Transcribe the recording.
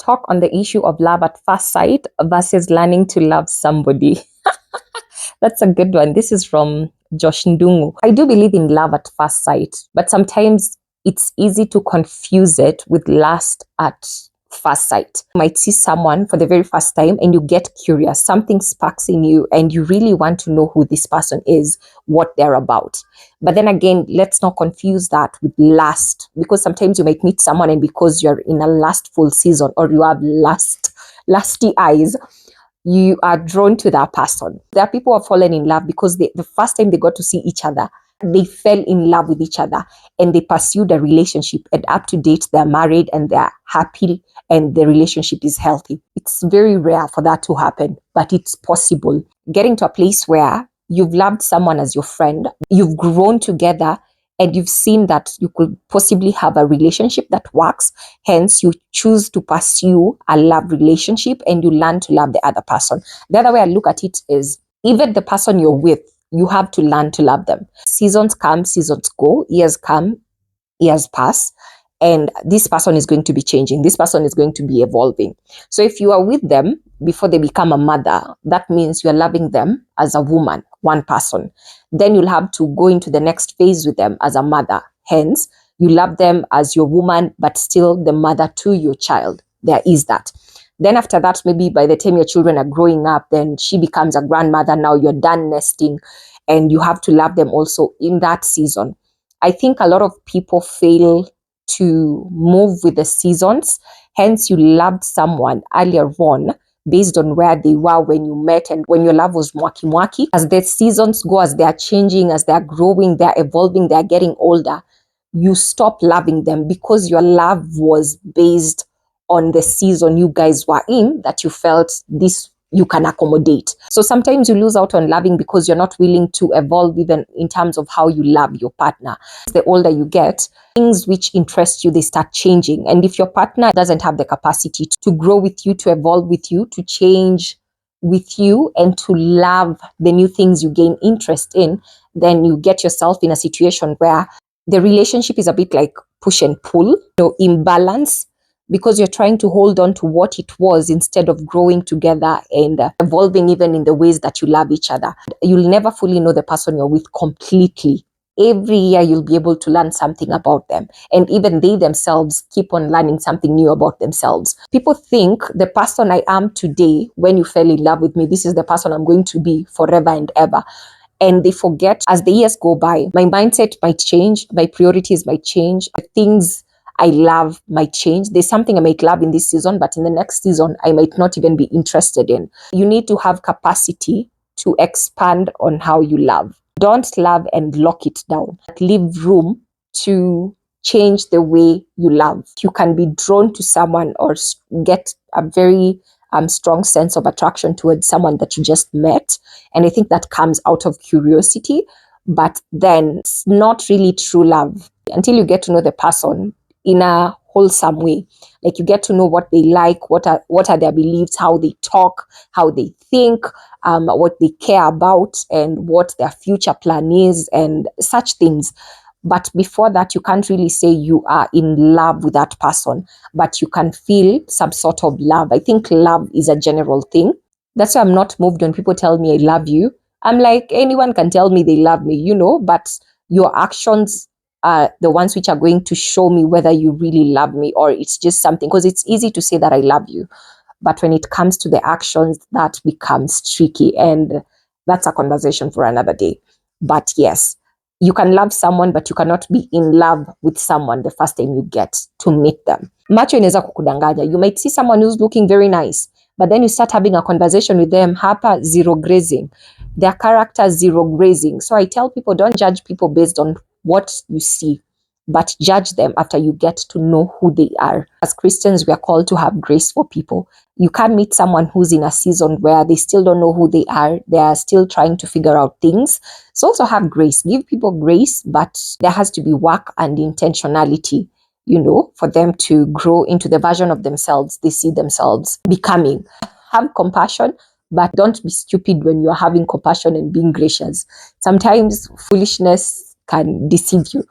talk on the issue of love at first sight versus learning to love somebody. That's a good one. This is from Josh Ndungu. I do believe in love at first sight, but sometimes it's easy to confuse it with lust at first sight. You might see someone for the very first time and you get curious, something sparks in you and you really want to know who this person is, what they're about. But then again, let's not confuse that with lust, because sometimes you might meet someone and because you're in a lustful season or you have lusty eyes, you are drawn to that person. There are people who have fallen in love because the first time they got to see each other, they fell in love with each other and they pursued a relationship, and up to date they're married and they're happy and the relationship is healthy. It's very rare for that to happen, but it's possible. Getting to a place where you've loved someone as your friend, you've grown together, and you've seen that you could possibly have a relationship that works. Hence, you choose to pursue a love relationship and you learn to love the other person. The other way I look at it is, even the person you're with, you have to learn to love them. Seasons come, seasons go, years come, years pass, and this person is going to be changing. This person is going to be evolving. So if you are with them before they become a mother, that means you're loving them as a woman, one person. Then you'll have to go into the next phase with them as a mother. Hence, you love them as your woman, but still the mother to your child. There is that. Then after that, maybe by the time your children are growing up, then she becomes a grandmother. Now you're done nesting and you have to love them also in that season. I think a lot of people fail to move with the seasons. Hence, you loved someone earlier on based on where they were when you met and when your love was mwaki. As the seasons go, as they are changing, as they are growing, they are evolving, they are getting older, you stop loving them because your love was based on the season you guys were in, that you felt this you can accommodate. So sometimes you lose out on loving because you're not willing to evolve even in terms of how you love your partner. The older you get, things which interest you, they start changing. And if your partner doesn't have the capacity to grow with you, to evolve with you, to change with you, and to love the new things you gain interest in, then you get yourself in a situation where the relationship is a bit like push and pull, imbalance, because you're trying to hold on to what it was instead of growing together and evolving even in the ways that you love each other. You'll never fully know the person you're with completely. Every year you'll be able to learn something about them. And even they themselves keep on learning something new about themselves. People think the person I am today, when you fell in love with me, this is the person I'm going to be forever and ever. And they forget as the years go by, my mindset might change, my priorities might change, things I love might change. There's something I might love in this season, but in the next season, I might not even be interested in. You need to have capacity to expand on how you love. Don't love and lock it down. Leave room to change the way you love. You can be drawn to someone or get a very strong sense of attraction towards someone that you just met. And I think that comes out of curiosity, but then it's not really true love until you get to know the person in a wholesome way. Like you get to know what they like, what are their beliefs, how they talk, how they think, what they care about, and what their future plan is, and such things. But before that, you can't really say you are in love with that person, but you can feel some sort of love. I think love is a general thing. That's why I'm not moved when people tell me I love you. I'm like, anyone can tell me they love me, but your actions are the ones which are going to show me whether you really love me or it's just something. Because it's easy to say that I love you, but when it comes to the actions, that becomes tricky, and that's a conversation for another day. But yes, you can love someone, but you cannot be in love with someone the first time you get to meet them. Macho inaweza kukudanganya. You might see someone who's looking very nice, but then you start having a conversation with them, hapa zero grazing. Their character zero grazing. So I tell people, don't judge people based on what you see, but judge them after you get to know who they are. As Christians, we are called to have grace for people. You can't meet someone who's in a season where they still don't know who they are. They are still trying to figure out things. So also have grace. Give people grace, but there has to be work and intentionality, for them to grow into the version of themselves they see themselves becoming. Have compassion, but don't be stupid when you're having compassion and being gracious. Sometimes foolishness can deceive you.